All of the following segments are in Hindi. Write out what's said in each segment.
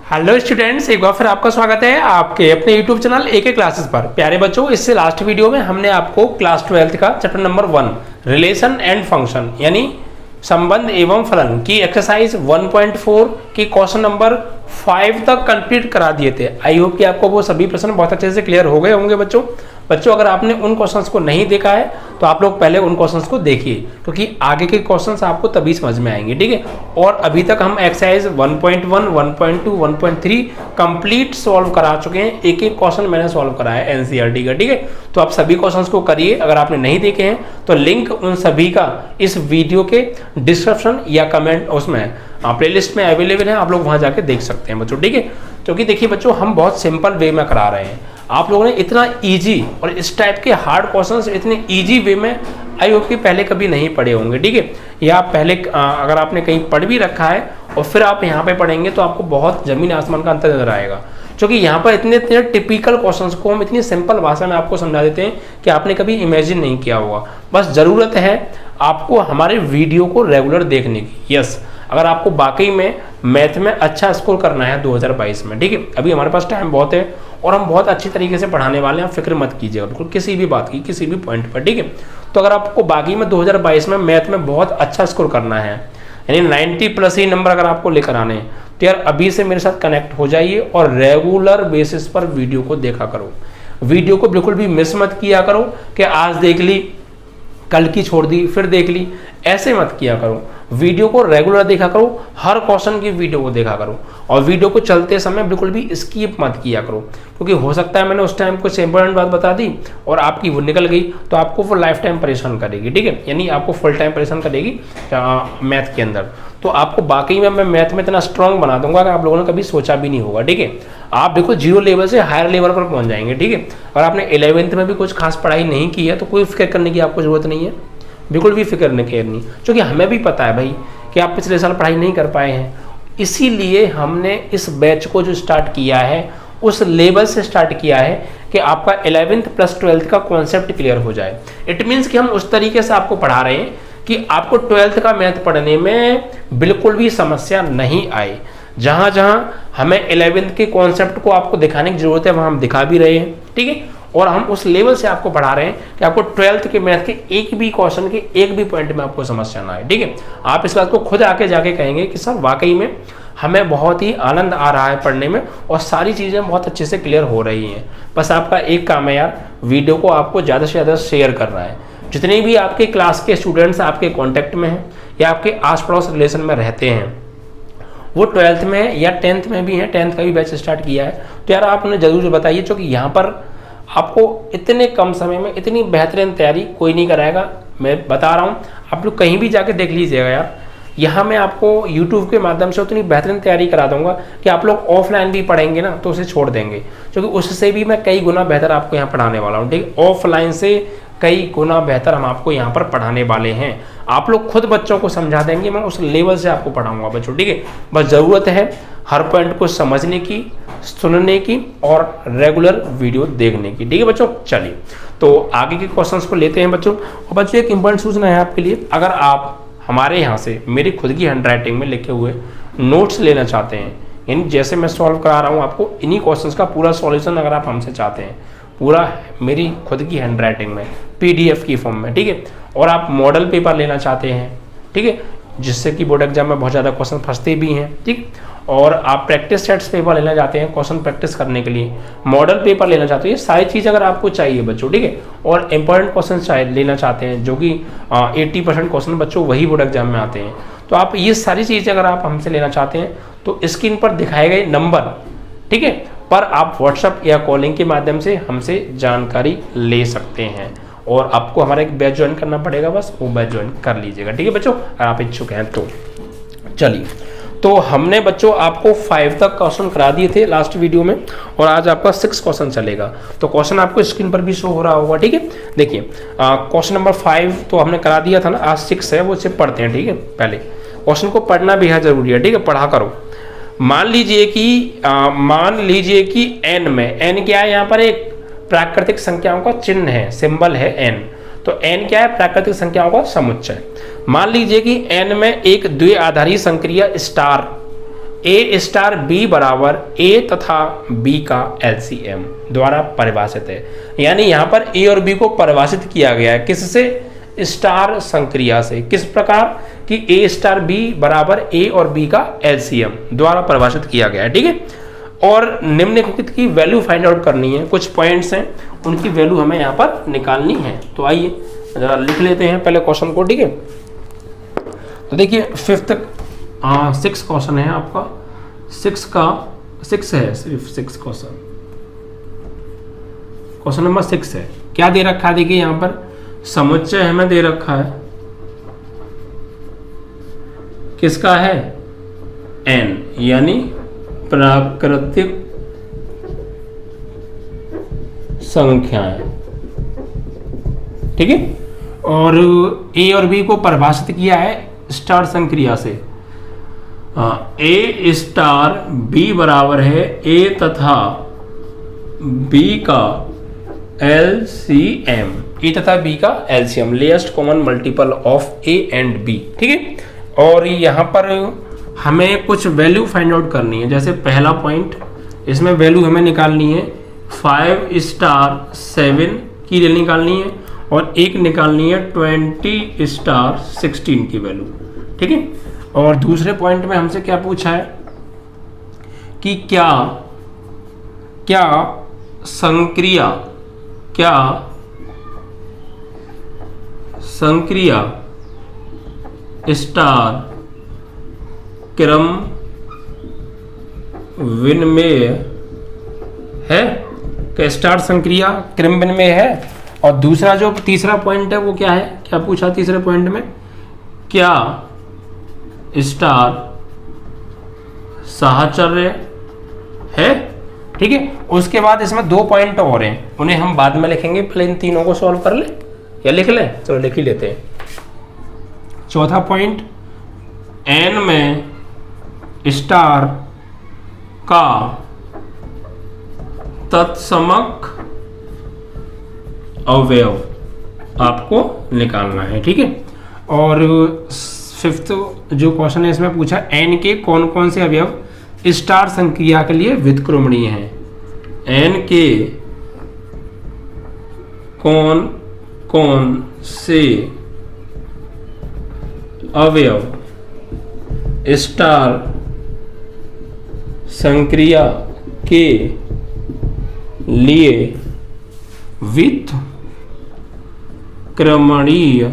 हेलो स्टूडेंट्स, एक बार फिर आपका स्वागत है आपके अपने यूट्यूब चैनल एके क्लासेस पर। प्यारे बच्चों, इससे लास्ट वीडियो में हमने आपको क्लास 12 का chapter number 1 relation and function यानी संबंध एवं फलन की एक्सरसाइज 1.4 की क्वेश्चन नंबर 5 तक कंप्लीट करा दिए थे। आई होप कि आपको वो सभी प्रश्न बहुत अच्छे से क्लियर हो गए होंगे। बच्चों अगर आपने उन क्वेश्चंस को नहीं देखा है तो आप लोग पहले उन क्वेश्चंस को देखिए, क्योंकि आगे के क्वेश्चंस आपको तभी समझ में आएंगे। ठीक है, और अभी तक हम एक्सरसाइज 1.1, 1.2, 1.3 कंप्लीट सॉल्व करा चुके हैं। एक एक क्वेश्चन मैंने सॉल्व कराया है एनसीईआरटी का। ठीक है, तो आप सभी क्वेश्चंस को करिए। अगर आपने नहीं देखे हैं तो लिंक उन सभी का इस वीडियो के डिस्क्रिप्शन या कमेंट उसमें प्लेलिस्ट में अवेलेबल है, आप लोग वहां जाके देख सकते हैं बच्चों। ठीक है, क्योंकि देखिए बच्चों, हम बहुत सिंपल वे में करा रहे हैं। आप लोगों ने इतना इजी और इस टाइप के हार्ड क्वेश्चंस इतने इजी वे में आई होप कि पहले कभी नहीं पढ़े होंगे। ठीक है, या पहले अगर आपने कहीं पढ़ भी रखा है और फिर आप यहाँ पे पढ़ेंगे तो आपको बहुत जमीन आसमान का अंतर नजर आएगा, क्योंकि यहाँ पर इतने इतने टिपिकल क्वेश्चंस को हम इतनी सिंपल भाषा में आपको समझा देते हैं कि आपने कभी इमेजिन नहीं किया होगा। बस जरूरत है आपको हमारे वीडियो को रेगुलर देखने की। यस, अगर आपको वाकई में मैथ में अच्छा स्कोर करना है 2022 में, ठीक है, अभी हमारे पास टाइम बहुत है और हम बहुत अच्छी तरीके से पढ़ाने वाले हैं। फिक्र मत कीजिएगा बिल्कुल किसी भी बात की, किसी भी पॉइंट पर। ठीक है, तो अगर आपको बाकी में 2022 में मैथ में बहुत अच्छा स्कोर करना है, यानी 90+ ही नंबर अगर आपको लेकर आने हैं, तो यार अभी से मेरे साथ कनेक्ट हो जाइए और रेगुलर बेसिस पर वीडियो को देखा करो। वीडियो को बिल्कुल भी मिस मत किया करो कि आज देख ली, कल की छोड़ दी, फिर देख ली, ऐसे मत किया करो। वीडियो को रेगुलर देखा करो, हर क्वेश्चन की वीडियो को देखा करो, और वीडियो को चलते समय बिल्कुल भी स्किप मत किया करो, क्योंकि हो सकता है मैंने उस टाइम कुछ इंपॉर्टेंट बात बता दी और आपकी वो निकल गई तो आपको वो लाइफ टाइम परेशान करेगी। ठीक है, यानी आपको फुल टाइम परेशान करेगी मैथ के अंदर। तो आपको बाकी में मैं मैथ में इतना स्ट्रांग बना दूंगा कि आप लोगों ने कभी सोचा भी नहीं होगा। ठीक है, आप बिल्कुल जीरो लेवल से हायर लेवल पर पहुंच जाएंगे। ठीक है, अगर आपने 11th में भी कुछ खास पढ़ाई नहीं की है तो कोई फिक्र करने की आपको जरूरत नहीं है, बिल्कुल भी फिक्र नहीं करनी, क्योंकि हमें भी पता है भाई कि आप पिछले साल पढ़ाई नहीं कर पाए हैं। इसीलिए हमने इस बैच को जो स्टार्ट किया है उस लेवल से स्टार्ट किया है कि आपका 11th + 12th का कॉन्सेप्ट क्लियर हो जाए। इट मीन्स कि हम उस तरीके से आपको पढ़ा रहे हैं कि आपको 12th का मैथ पढ़ने में बिल्कुल भी समस्या नहीं आए। जहां जहां हमें 11th के कॉन्सेप्ट को आपको दिखाने की जरूरत है वहां हम दिखा भी रहे हैं। ठीक है, और हम उस लेवल से आपको पढ़ा रहे हैं कि आपको 12th के मैथ के एक भी क्वेश्चन के एक भी पॉइंट में आपको समस्या ना आए। ठीक है, आप इस बात को खुद आके जाके कहेंगे कि सर वाकई में हमें बहुत ही आनंद आ रहा है पढ़ने में और सारी चीज़ें बहुत अच्छे से क्लियर हो रही हैं। बस आपका एक काम है यार, वीडियो को आपको ज़्यादा से ज़्यादा शेयर करना है। जितने भी आपके क्लास के स्टूडेंट्स आपके कॉन्टैक्ट में हैं या आपके आस पड़ोस रिलेशन में रहते हैं, वो 12th में या 10th में भी हैं, 10th का भी बैच स्टार्ट किया है, तो यार आप उन्हें जरूर बताइए, क्योंकि यहाँ पर आपको इतने कम समय में इतनी बेहतरीन तैयारी कोई नहीं कराएगा। मैं बता रहा हूँ, आप लोग कहीं भी जाके देख लीजिएगा यार, यहाँ मैं आपको YouTube के माध्यम से उतनी बेहतरीन तैयारी करा दूंगा कि आप लोग ऑफलाइन भी पढ़ेंगे ना तो उसे छोड़ देंगे, क्योंकि उससे भी मैं कई गुना बेहतर आपको यहाँ पढ़ाने वाला हूँ। ठीक है, ऑफलाइन से कई गुना बेहतर हम आपको यहाँ पर पढ़ाने वाले हैं। आप लोग खुद बच्चों को समझा देंगे, मैं उस लेवल से आपको पढ़ाऊंगा बच्चों। ठीक है, बस ज़रूरत है हर पॉइंट को समझने की, सुनने की और रेगुलर वीडियो देखने की। ठीक है बच्चों, चलिए तो आगे के क्वेश्चंस को लेते हैं बच्चों। और बच्चों एक इंपॉर्टेंट सूचना है आपके लिए, अगर आप हमारे यहाँ से मेरी खुद की हैंडराइटिंग में लिखे हुए नोट्स लेना चाहते हैं, यानी जैसे मैं सॉल्व करा रहा हूँ आपको इन्हीं क्वेश्चंस का पूरा सॉल्यूशन अगर आप हमसे चाहते हैं, पूरा मेरी खुद की हैंडराइटिंग में PDF की फॉर्म में, ठीक है, और आप मॉडल पेपर लेना चाहते हैं, ठीक है, जिससे कि बोर्ड एग्जाम में बहुत ज़्यादा क्वेश्चन फंसते भी हैं, ठीक, और आप प्रैक्टिस सेट्स पेपर लेना चाहते हैं क्वेश्चन प्रैक्टिस करने के लिए, मॉडल पेपर लेना चाहते हैं, ये सारी चीज़ अगर आपको चाहिए बच्चों, ठीक है, और इंपॉर्टेंट क्वेश्चन लेना चाहते हैं जो कि 80% क्वेश्चन बच्चों वही बोर्ड एग्जाम में आते हैं, तो आप ये सारी चीज़ें अगर आप हमसे लेना चाहते हैं तो स्क्रीन पर दिखाए गए नंबर, ठीक है, पर आप व्हाट्सएप या कॉलिंग के माध्यम से हमसे जानकारी ले सकते हैं। और आपको हमारा एक बैच ज्वाइन करना पड़ेगा, बस वो बैच ज्वाइन कर लीजिएगा। ठीक है बच्चों, अगर आप इच्छुक हैं तो। चलिए, तो हमने बच्चों आपको 5 तक क्वेश्चन करा दिए थे लास्ट वीडियो में, और आज आपका 6 क्वेश्चन चलेगा। तो क्वेश्चन आपको स्क्रीन पर भी शो हो रहा होगा। ठीक है, देखिए क्वेश्चन नंबर 5 तो हमने करा दिया था ना, आज 6 है, वो इसे पढ़ते हैं। ठीक है, पहले क्वेश्चन को पढ़ना बेहद जरूरी है। ठीक है, पढ़ा करो। मान लीजिए कि n में, n क्या है, यहाँ पर एक प्राकृतिक संख्याओं का चिन्ह है, सिंबल है n, तो n क्या है, प्राकृतिक संख्याओं का समुच्चय। मान लीजिए कि n में एक द्विआधारी संक्रिया स्टार ए स्टार बी बराबर ए तथा बी का एलसीएम द्वारा परिभाषित है। यानी यहाँ पर ए और बी को परिभाषित किया गया है किससे? स्टार संक्रिया से। किस प्रकार कि ए स्टार बी बराबर ए और बी का एलसीएम द्वारा परिभाषित किया गया है। ठीक है, और निम्नलिखित की वैल्यू फाइंड आउट करनी है। कुछ पॉइंट्स हैं, उनकी वैल्यू हमें यहाँ पर निकालनी है। तो आइए जरा लिख लेते हैं पहले क्वेश्चन को। ठीक है, तो देखिए फिफ्थ 6 क्वेश्चन है आपका, 6 है, सिर्फ 6 क्वेश्चन नंबर 6 है। क्या दे रखा है? देखिए यहाँ पर समुच्चय हमें दे रखा है, किसका है? n, यानी प्राकृतिक संख्याएं। ठीक है, और a और b को परिभाषित किया है स्टार संक्रिया से। ए स्टार बी बराबर है ए तथा बी का एलसीएम, ए तथा बी का LCM, least common multiple of A and B. ठीक है, और यहाँ पर हमें कुछ वैल्यू फाइंड आउट करनी है। जैसे पहला पॉइंट, इसमें वैल्यू हमें निकालनी है 5 स्टार 7 की वैल्यू निकालनी है, और एक निकालनी है 20 स्टार 16 की वैल्यू। ठीक है, और दूसरे पॉइंट में हमसे क्या पूछा है कि क्या संक्रिया स्टार क्रम विनिमेय है? क्या स्टार संक्रिया क्रम विनिमेय है? और दूसरा जो तीसरा पॉइंट है वो क्या है? क्या पूछा तीसरे पॉइंट में? क्या स्टार साहचर्य है? ठीक है, उसके बाद इसमें 2 पॉइंट और हैं, उन्हें हम बाद में लिखेंगे। पहले इन तीनों को सॉल्व कर ले या लिख लें? चलो लिख ही लेते हैं। चौथा पॉइंट, n में स्टार का तत्समक अवयव आपको निकालना है। ठीक है, और फिफ्थ जो क्वेश्चन है इसमें पूछा n के कौन कौन से अवयव स्टार संक्रिया के लिए व्युत्क्रमणीय हैं? n के कौन कौन से अवयव स्टार संक्रिया के लिए व्युत्क्रमणीय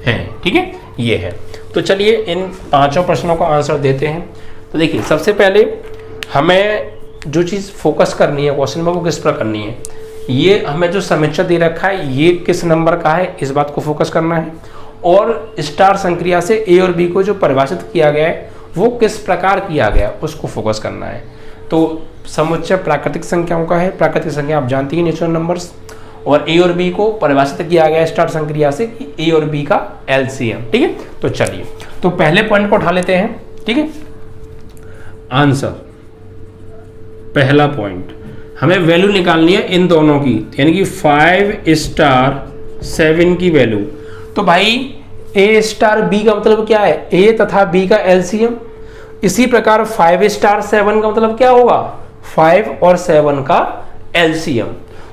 है? ठीक है, ये है। तो चलिए इन 5 प्रश्नों का आंसर देते हैं। तो देखिए सबसे पहले हमें जो चीज़ फोकस करनी है क्वेश्चन में वो किस पर करनी है, ये हमें जो समीक्षा दे रखा है ये किस नंबर का है, इस बात को फोकस करना है। और स्टार संक्रिया से ए और बी को जो परिभाषित किया गया है वो किस प्रकार किया गया उसको फोकस करना है। तो समुच्चय प्राकृतिक संख्याओं का है, प्राकृतिक संख्या आप जानती हैं नेचुरल नंबर्स, और ए और बी को परिभाषित किया गया स्टार संक्रिया से कि ए और बी का एलसीएम। ठीक है, तो चलिए तो पहले पॉइंट को उठा लेते हैं। ठीक है, आंसर पहला पॉइंट, हमें वैल्यू निकालनी है इन दोनों की, यानी कि 5 स्टार 7 की वैल्यू। तो भाई ए स्टार बी का मतलब क्या है? ए तथा बी का एलसीएम। इसी प्रकार 5 स्टार 7 का मतलब क्या होगा? 5 और 7 का एलसीएम।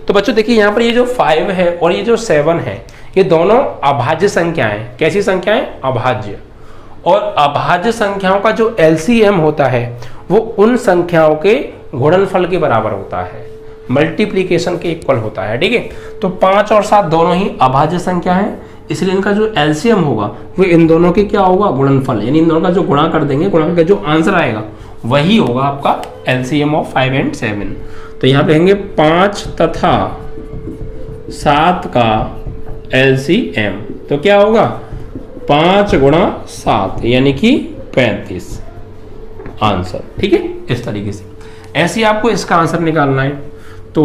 तो बच्चों देखिए यहाँ पर ये जो 5 है और ये जो 7 है ये दोनों अभाज्य संख्याएं। कैसी संख्याएं? अभाज्य। और अभाज्य संख्याओं का जो एलसीएम होता है वो उन संख्याओं के गुणनफल के बराबर होता है, मल्टीप्लीकेशन के इक्वल होता है। ठीक है, तो 5 और 7 दोनों ही अभाज्य संख्या है, इसलिए इनका जो एलसीएम होगा वो इन दोनों के क्या होगा? गुणनफल, यानी इन दोनों का जो गुणा कर देंगे, गुणा करके जो आंसर आएगा वही होगा आपका एलसीएम ऑफ 5 एंड 7। तो यहाँ पे रहेंगे 5 तथा 7 का एलसीएम, तो क्या होगा? 5 गुणा 7 यानी कि 35 आंसर। ठीक है, इस तरीके से ऐसे ही आपको इसका आंसर निकालना है। तो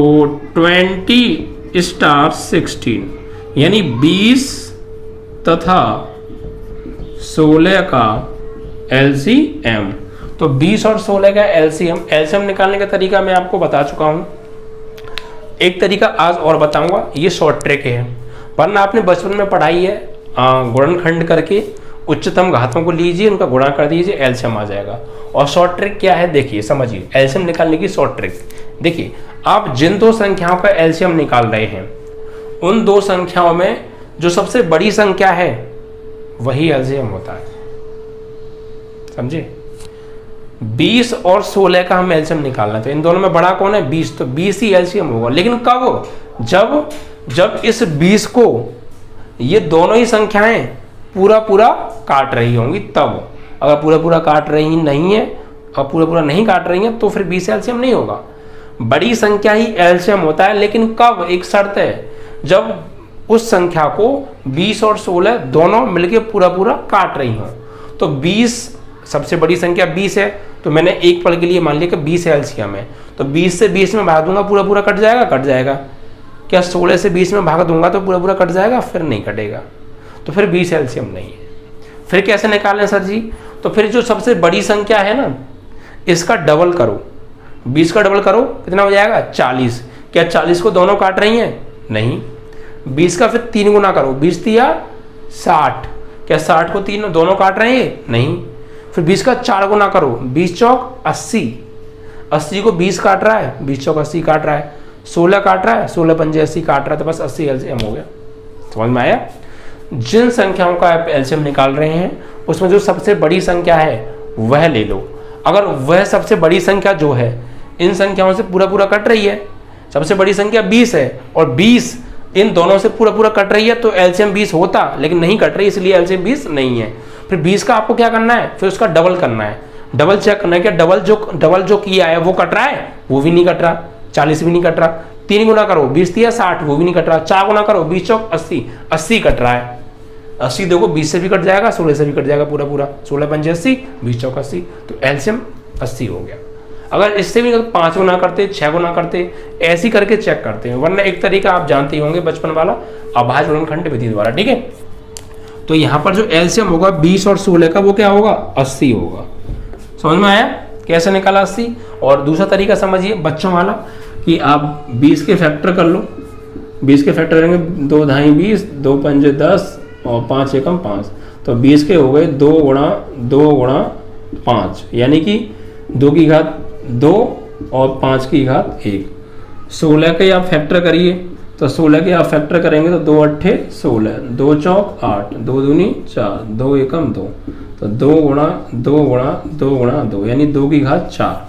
20 स्टार 16 यानी 20 तथा 16 का एलसीएम। तो 20 और 16 का एलसीएम निकालने का तरीका मैं आपको बता चुका हूं। एक तरीका आज और बताऊंगा, ये शॉर्ट ट्रिक है, वरना आपने बचपन में पढ़ाई है गुणनखंड करके उच्चतम घातों को लीजिए, उनका गुणा कर दीजिए, एलसीएम आ जाएगा। और शॉर्ट ट्रिक क्या है देखिए, समझिए एलसीएम निकालने की शॉर्ट ट्रिक। देखिए आप जिन दो संख्याओं का एलसीएम निकाल रहे हैं, उन दो संख्याओं में जो सबसे बड़ी संख्या है वही एलसीएम होता है, समझे। 20 और 16 का हम एलसीएम निकालना है, तो इन दोनों में बड़ा कौन है, 20, तो 20 ही एलसीएम होगा। लेकिन कब, जब इस 20 को ये दोनों ही संख्याएं पूरा पूरा काट रही होंगी तब। अगर पूरा पूरा काट रही नहीं है और पूरा पूरा नहीं काट रही है तो फिर 20 एलसीएम नहीं होगा। बड़ी संख्या ही एलसीएम होता है, लेकिन कब, एक शर्त है, जब उस संख्या को 20 और 16 दोनों मिलके पूरा पूरा काट रही हों। तो 20 सबसे बड़ी संख्या 20 है, तो मैंने एक पल के लिए मान लिया कि 20 एलसीएम है, तो 20 से 20 में भाग दूंगा, पूरा पूरा कट जाएगा, कट जाएगा। क्या 16 से 20 में भाग दूंगा तो पूरा पूरा कट जाएगा, फिर नहीं कटेगा, तो फिर 20 एलसीएम नहीं है। फिर कैसे निकालें सर जी, तो फिर जो सबसे बड़ी संख्या है ना, इसका डबल करो, 20 का डबल करो, कितना हो जाएगा, 40। क्या 40 को दोनों काट रही हैं, नहीं। 20 का फिर 3 गुना करो, 20 दिया 60, क्या 60 को 3 दोनों काट रहे हैं, नहीं। फिर 20 का 4 गुना करो, 20 चौक 80, 80 को 20 काट रहा है, 20 चौक 80 काट रहा है, 16 काट रहा है, 16 पंजे 80 काट रहा है, तो बस 80 एलसीएम हो गया। समझ में आया। जिन संख्याओं का आप एलसीएम निकाल रहे हैं उसमें जो सबसे बड़ी संख्या है वह ले लो। अगर वह सबसे बड़ी संख्या जो है इन संख्याओं से पूरा पूरा कट रही है, सबसे बड़ी संख्या 20 है और 20 इन दोनों से पूरा पूरा कट रही है, तो एलसीएम 20 होता, लेकिन नहीं कट रही, इसलिए एलसीएम 20 नहीं है। फिर 20 का आपको क्या करना है, फिर उसका डबल करना है, डबल चेक करना है कि डबल जो किया है वो कट रहा है, वो भी नहीं कट रहा, 40 भी नहीं कट रहा। 3 गुना करो, 20 दिया 60, वो भी नहीं कट रहा। 4 गुना करो, 20 चौक 80, 80 कट रहा है। 80 देखो 20 से भी कट जाएगा, 16 से भी कट जाएगा पूरा पूरा, 16 पंजे 80, 20 चौक 80, तो एलसीएम 80 हो गया। अगर इससे भी 5 गुना करते, 6 गुना करते, ऐसी करके चेक करते हैं। वरना एक तरीका आप जानते होंगे बचपन वाला, अभाज्य गुणनखंड विधि द्वारा, ठीक है। तो यहाँ पर जो एलसीएम होगा 20 और 16 का, वो क्या होगा, 80 होगा। समझ में आया कैसे निकाला 80। और दूसरा तरीका समझिए बच्चों वाला, कि आप 20 के फैक्टर कर लो। 20 के फैक्टर करेंगे, 2 ढाई 20, 2 पंजे 10 और 5 एकम 5, तो 20 के हो गए 2 गुणा 5, यानी कि 2 की घात 2 और 5 की घात 1। 16 के आप फैक्टर करिए, तो 16 के आप फैक्टर करेंगे तो 2 अट्ठे 16, 2 चौक 8, 2 दूनी 4, 2 एकम 2, तो 2 गुणा 2, यानी 2 की घात 4।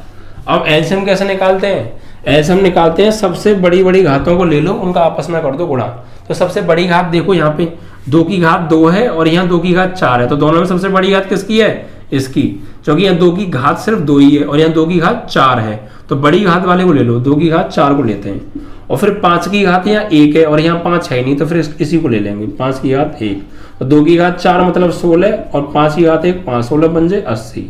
अब एलसीएम कैसे निकालते हैं, एलसीएम निकालते हैं, सबसे बड़ी बड़ी घातों को ले लो, उनका आपस में कर दो गुणा। तो सबसे बड़ी घात देखो यहाँ पे 2 की घात 2 है और यहाँ 2 की घात 4 है, तो दोनों में सबसे बड़ी घात किसकी है, इसकी, क्योंकि यहाँ 2 की घात सिर्फ 2 ही है और यहाँ 2 की घात 4 है, तो बड़ी घात वाले को ले लो, 2 की घात 4 को लेते हैं। और फिर 5 की घात यहाँ 1 है और यहाँ 5 है नहीं, तो फिर इसी को ले लेंगे, 5 की घात 1, तो 2 की घात 4 मतलब 16 और 5 की घात 1 5, 16 पंजे 80,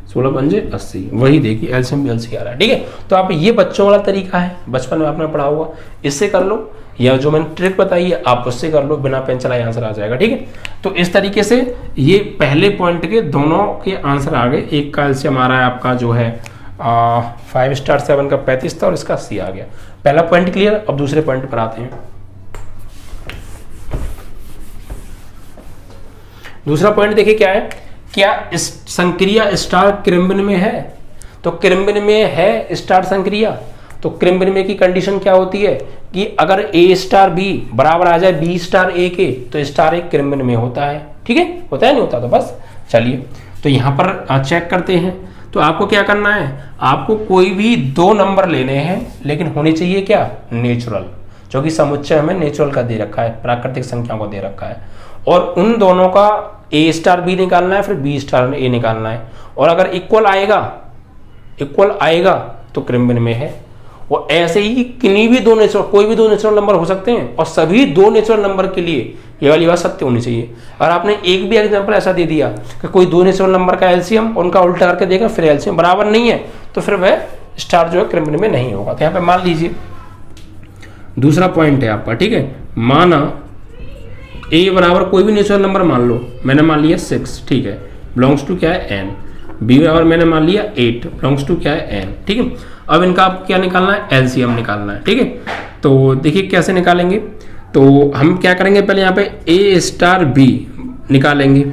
16 पंजे 80, वही देखिए एलसीएम भी एलसी आ रहा है, ठीक है। तो आप ये बच्चों वाला तरीका है, बचपन में आपने पढ़ा होगा, इससे कर लो, या जो मैंने ट्रिक बताई है आप उससे कर लो, बिना पेन चलाए आंसर आ जाएगा, ठीक है। तो इस तरीके से ये पहले पॉइंट के दोनों के आंसर आ गए। एक का एलसीएम आ रहा है आपका जो है 5 स्टार 7 का 35 था और इसका C आ गया। पहला पॉइंट क्लियर। अब दूसरे पॉइंट पर आते हैं। दूसरा पॉइंट देखिए क्या है, क्या इस संक्रिया स्टार क्रिम्बिन में है, तो क्रिम्बिन में है स्टार संक्रिया, तो क्रिम्बिन में की कंडीशन क्या होती है कि अगर A स्टार B बराबर आ जाए B स्टार A के, तो स्टार A क्रिम्बिन में होता है, ठीक है, होता है नहीं होता, तो बस चलिए तो यहां पर चेक करते हैं। तो आपको क्या करना है, आपको कोई भी 2 नंबर लेने हैं, लेकिन होने चाहिए क्या, नेचुरल, जो कि समुच्चय हमें नेचुरल का दे रखा है, प्राकृतिक संख्याओं को दे रखा है, और उन दोनों का A स्टार B निकालना है, फिर B स्टार A निकालना है, और अगर इक्वल आएगा तो क्रिम्बिन में है। और ऐसे ही किन्हीं भी कोई भी 2 नेचुरल नंबर हो सकते हैं, और सभी 2 नेचुरल नंबर के लिए ये वाली बात सत्य होनी चाहिए। अगर आपने एक भी एग्जांपल ऐसा दे दिया कि कोई 2 नेचुरल नंबर का एलसीएम उनका उल्टा करके देखा, फिर एलसीएम बराबर नहीं है, तो फिर वह स्टार जो है क्रिम्बिन में नहीं होगा। तो यहाँ पे मान लीजिए दूसरा पॉइंट है आपका, ठीक है, माना A बराबर कोई भी नेचुरल नंबर मान लो, मैंने मान लिया 6, ठीक है, बिलोंग्स टू क्या है n। B बराबर मैंने मान लिया 8, बिलोंग्स टू क्या है n, ठीक है। अब इनका आप क्या निकालना है, एलसीएम निकालना है, ठीक है। तो देखिए कैसे निकालेंगे, तो हम क्या करेंगे, पहले यहाँ पे A स्टार B निकालेंगे,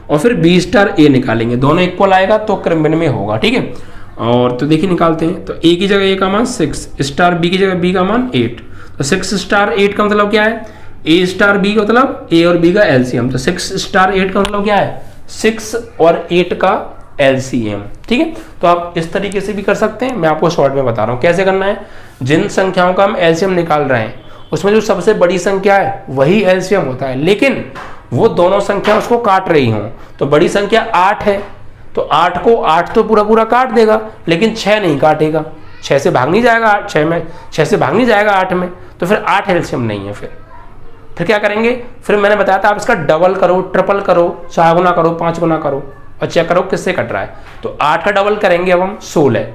और फिर बी स्टार ए निकालेंगे, दोनों इक्वल आएगा तो क्रम विनिमय होगा, ठीक है। और तो देखिए निकालते हैं, तो ए की जगह ए का मान 6 स्टार बी की जगह बी का मान 8, तो 6 स्टार 8 का मतलब क्या है, ए स्टार बी का मतलब ए और बी का एलसीएम, तो 6 स्टार 8 का मतलब क्या है, 6 और 8 का एलसीएम, ठीक है। तो आप इस तरीके से भी कर सकते हैं, मैं आपको शॉर्ट में बता रहा हूं कैसे करना है। जिन संख्याओं का हम एलसीएम निकाल रहे हैं उसमें जो सबसे बड़ी संख्या है वही एलसीएम होता है, लेकिन वो दोनों संख्या उसको काट रही हों, तो बड़ी संख्या 8 है तो 8 को 8 तो पूरा पूरा काट देगा, लेकिन 6 नहीं काटेगा, 6 से भाग नहीं जाएगा 6 से भाग नहीं जाएगा 8 में, तो फिर 8 एलसीएम नहीं है। फिर क्या करेंगे, फिर मैंने बताया था आप इसका डबल करो, ट्रिपल करो, 4 गुना करो, 5 गुना करो और चेक करो किससे कट रहा है। तो 8 का डबल करेंगे अब हम 16,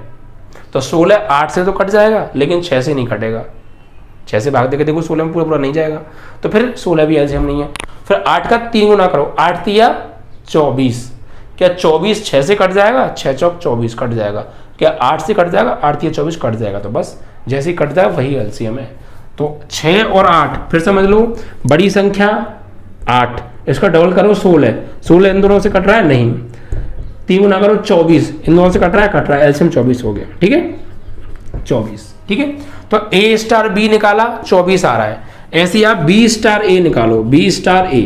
तो 16 8 से तो कट जाएगा लेकिन 6 से नहीं कटेगा, 6 से भाग देके देखो 16 में पूरा पूरा नहीं जाएगा, तो फिर 16 भी एलसीएम नहीं है। फिर 8 का 3 गुना करो, 8 तिया 24, क्या 24 6 से कट जाएगा, 6 चौक 24 कट जाएगा, क्या 8 से कट जाएगा, 8 तिया 24 कट जाएगा, तो बस जैसे ही कट जाएगा वही एलसीएम है। तो 6 और 8 फिर समझ लो, बड़ी संख्या 8, इसका डबल करो 16 इन दोनों से कट रहा है नहीं, 3 गुना करो 24 इन दोनों से कट रहा है, एलसीएम 24 हो गया, ठीक है 24, ठीक है। तो ए स्टार बी निकाला 24 आ रहा है, ऐसे ही आप बी स्टार ए निकालो, बी स्टार ए,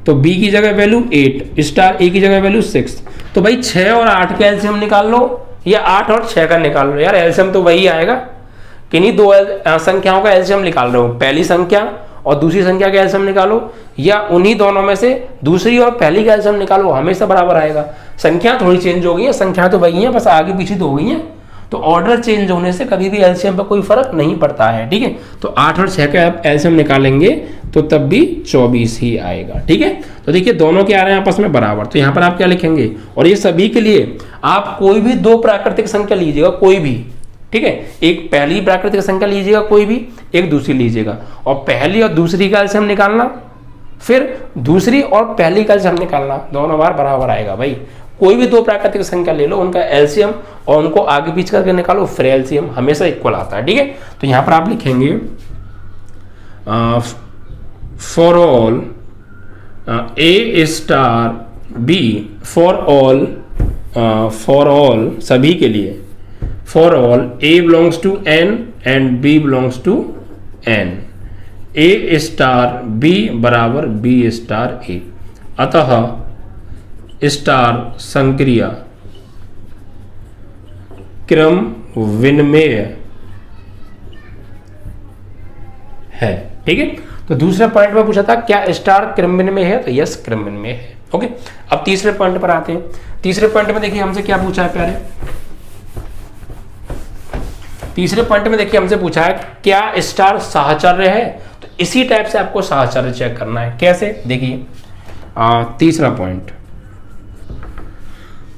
तो बी की जगह वैल्यू 8 स्टार ए की जगह वैल्यू 6, तो भाई 6 और 8 का एलसीएम निकाल लो या 8 और 6 का निकाल लो, यार एलसीएम तो वही आएगा। किन्हीं दो संख्याओं का एलसीएम निकाल रहे हो, पहली संख्या और दूसरी संख्या का एलसीएम निकालो या उन्हीं दोनों में से दूसरी और पहली का एलसीएम निकालो, हमेशा बराबर आएगा। संख्या थोड़ी चेंज हो गई है, संख्या तो वही है, बस आगे पीछे तो हो गई है, तो ऑर्डर चेंज होने से कभी भी एलसीएम पर कोई फर्क नहीं पड़ता है, ठीक है। तो 8 और 6 का आप एलसीएम निकालेंगे तो तब भी 24 ही आएगा, ठीक है। तो देखिए दोनों के आ रहे हैं आपस में बराबर, तो यहाँ पर आप क्या लिखेंगे, और ये सभी के लिए आप कोई भी दो प्राकृतिक संख्या लीजिएगा, कोई भी, ठीक है, एक पहली प्राकृतिक संख्या लीजिएगा कोई भी, एक दूसरी लीजिएगा, और पहली और दूसरी का एलसीएम निकालना, फिर दूसरी और पहली का एलसीएम निकालना, दोनों बार बराबर आएगा भाई। कोई भी दो प्राकृतिक संख्या ले लो, उनका एलसीएम और उनको आगे पीछे करके निकालो, फिर एलसीएम हमेशा इक्वल आता है, ठीक है। तो यहां पर आप लिखेंगे for all A star b, for all सभी के लिए, for all a belongs to N and b belongs to N, a star b बराबर बी स्टार ए, अतः स्टार संक्रिया क्रम विनिमय है, ठीक है। तो दूसरे पॉइंट में पूछा था क्या स्टार क्रम विनिमय है, तो यस क्रम विनिमय है, ओके। अब तीसरे पॉइंट पर आते हैं। तीसरे पॉइंट में देखिए हमसे क्या पूछा है प्यारे, तीसरे पॉइंट में देखिए हमसे पूछा है क्या स्टार साहचर्य है, तो इसी टाइप से आपको साहचर्य चेक करना है। कैसे, देखिए तीसरा पॉइंट,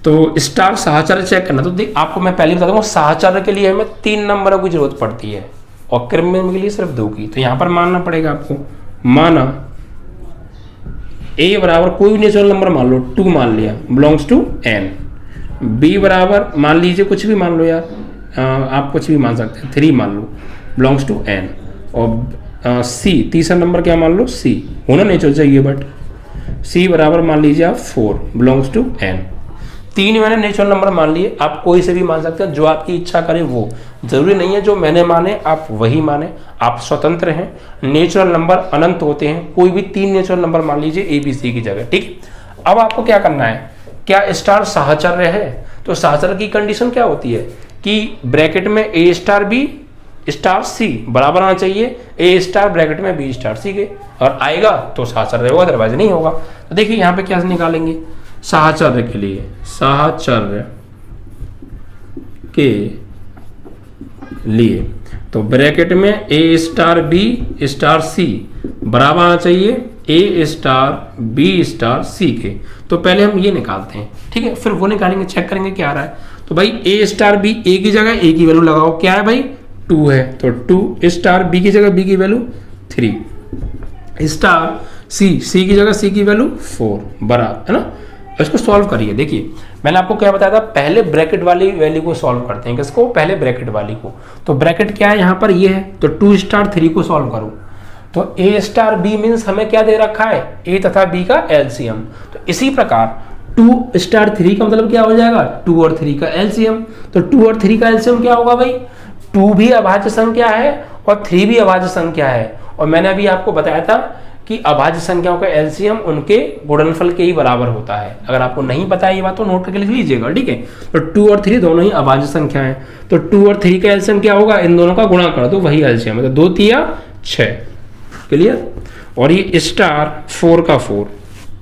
तो स्टार साहचर्य चेक करना, तो आपको मैं पहले बता दूंगा साहचर्य के लिए हमें 3 नंबरों की जरूरत पड़ती है और क्रम विनिमय के लिए सिर्फ 2 की। तो यहां पर मानना पड़ेगा आपको, माना ए बराबर कोई भी नेचुरल नंबर मान लो, 2 मान लिया, बिलोंग्स टू एन, बी बराबर मान लीजिए कुछ भी मान लो यार, आप कुछ भी मान सकते हैं, 3 मान लो, बिलोंग्स टू एन, और सी तीसरा नंबर क्या मान लो, सी होना नेचुरल चाहिए, बट सी बराबर मान लीजिए आप 4, बिलोंग्स टू एन। 3 मैंने नेचुरल नंबर मान लिए, आप कोई से भी मान सकते हैं, जो आपकी इच्छा करे वो, जरूरी नहीं है जो मैंने माने आप वही माने, आप स्वतंत्र हैं। नेचुरल नंबर अनंत होते हैं, कोई भी 3 नेचुरल नंबर मान लीजिए ए बी सी की जगह, ठीक। अब आपको क्या करना है, क्या स्टार साहचर्य है, तो साहचर्य की कंडीशन क्या होती है कि ब्रैकेट में ए स्टार बी स्टार सी बराबर आना चाहिए ए स्टार ब्रैकेट में बी स्टार सी के, और आएगा तो साहचर्य होगा, अदरवाइज नहीं होगा। तो देखिए यहाँ पे क्या निकालेंगे, साहचर्य के लिए, साहचर्य के लिए तो ब्रैकेट में ए स्टार बी स्टार सी बराबर आना चाहिए ए स्टार बी स्टार सी के। तो पहले हम ये निकालते हैं, ठीक है, फिर वो निकालेंगे, चेक करेंगे क्या आ रहा है। तो भाई ए स्टार बी, ए की जगह ए की वैल्यू लगाओ, क्या है भाई 2 है, तो 2 स्टार बी की जगह बी की वैल्यू 3 स्टार सी, सी की जगह सी की वैल्यू 4 बराबर, है ना। इसको सॉल्व करिए, देखिए मैंने आपको क्या बताया था, पहले ब्रैकेट वाली वैल्यू को सॉल्व करते हैं, किसको, पहले ब्रैकेट वाली को। तो ब्रैकेट क्या है यहाँ पर, ये है, तो 2 स्टार 3 को सॉल्व करो, तो ए स्टार बी मीन्स हमें क्या दे रखा है, ए तथा बी का एलसीएम। तो इसी प्रकार 2 स्टार 3 का मतलब क्या हो जाएगा, 2 और 3 का एलसीएम। तो 2 और 3 का एलसीएम क्या होगा भाई, 2 भी अभाज्य संख्या है और 3 भी अभाज्य संख्या है। और मैंने अभी आपको बताया था कि अभाज्य संख्याओं का एलसीएम उनके गुणनफल के ही बराबर होता है। अगर आपको नहीं पता है ये बात तो नोट करके लिख लीजिएगा, ठीक है। तो 2 और 3 दोनों ही अभाज्य संख्या है, तो 2 और 3 का एलसीएम क्या होगा, इन दोनों का गुणा कर दो, वही एलसीएम है। तो 2 3 6, क्लियर। और ये स्टार 4 का 4,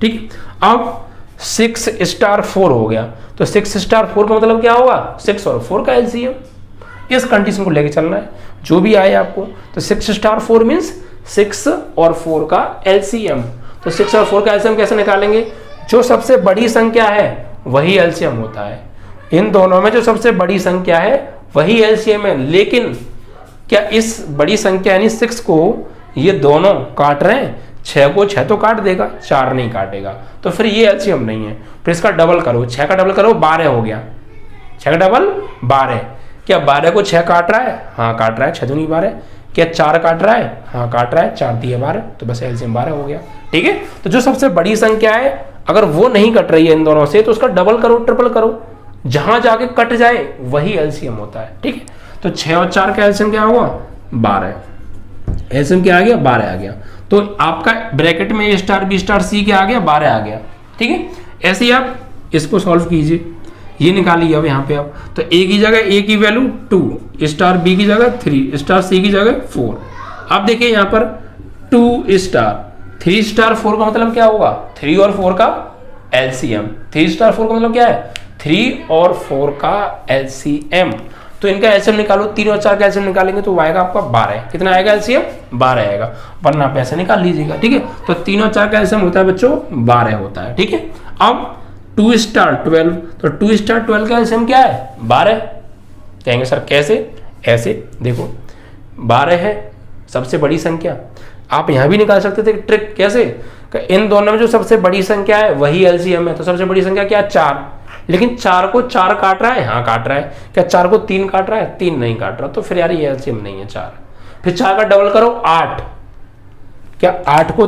ठीक। अब 6 स्टार 4 हो गया, तो 6 स्टार 4 का मतलब क्या होगा, 6 और 4 का एलसीएम। इस कंडीशन को लेके चलना है, जो भी आए आपको। तो 6 स्टार 4 मीन्स 6 और 4 का एलसीएम। तो 6 और 4 का एलसीएम कैसे निकालेंगे, जो सबसे बड़ी संख्या है वही एलसीएम होता है। इन दोनों में जो सबसे बड़ी संख्या है वही एलसीएम है। लेकिन क्या इस बड़ी संख्या यानी 6 को ये दोनों काट रहे हैं, 6 को 6 तो काट देगा, 4 नहीं काटेगा, तो फिर ये एलसीएम नहीं है। फिर इसका डबल करो, 6 का डबल करो 12 हो गया, 6 का डबल 12। क्या 12 को 6 काट रहा है, हाँ काट रहा है, 6 दूनी 12। क्या 4 काट रहा है, हाँ काट रहा है, 4 दिए 12, तो बस एलसीएम 12 हो गया, ठीक है। तो जो सबसे बड़ी संख्या है अगर वो नहीं कट रही है इन दोनों से, तो उसका डबल करो, ट्रिपल करो, जहां जाके कट जाए वही एलसीएम होता है, ठीक है। तो 6 और 4 का एलसीएम क्या हुआ, 12। एलसीएम क्या आ गया, 12 आ गया। तो आपका ब्रैकेट में ए स्टार बी स्टार सी क्या आ गया, 12 आ गया, ठीक है। ऐसे ही आप इसको सॉल्व कीजिए, ये निकालिए अब यहाँ पे आप। तो ए की जगह ए की वैल्यू 2, स्टार बी की जगह 3, स्टार सी की जगह 4। अब देखिए यहाँ पर 2 स्टार 3 स्टार 4 का मतलब क्या होगा, 3 और 4 का एलसीएम। 3 स्टार 4 का मतलब क्या है, 3 और 4 का एलसीएम। तो इनका एलसीएम निकालो, 3 और 4 का एलसीएम निकालेंगे तो आएगा आपका 12। कितना आएगा एलसीएम, 12 आएगा, वरना आप ऐसे निकाल लीजिएगा, ठीक है। तो 3 और 4 का एलसीएम होता है बच्चों 12 होता है, ठीक है। अब 2 स्टार 12, तो 2 स्टार 12 का एलसीएम क्या है, 12। कहेंगे सर कैसे, ऐसे देखो 12 है सबसे बड़ी संख्या। आप यहां भी निकाल सकते थे ट्रिक, कैसे, इन दोनों में जो सबसे बड़ी संख्या है वही एलसीएम है। तो सबसे बड़ी संख्या क्या है, 4। लेकिन 4 को 4 काट रहा है, हाँ काट रहा है। क्या 4 को 3 काट रहा है, 3 नहीं काट रहा, तो फिर यार ये एलसीएम नहीं है 4। फिर 4 का डबल करो 8, क्या 8 को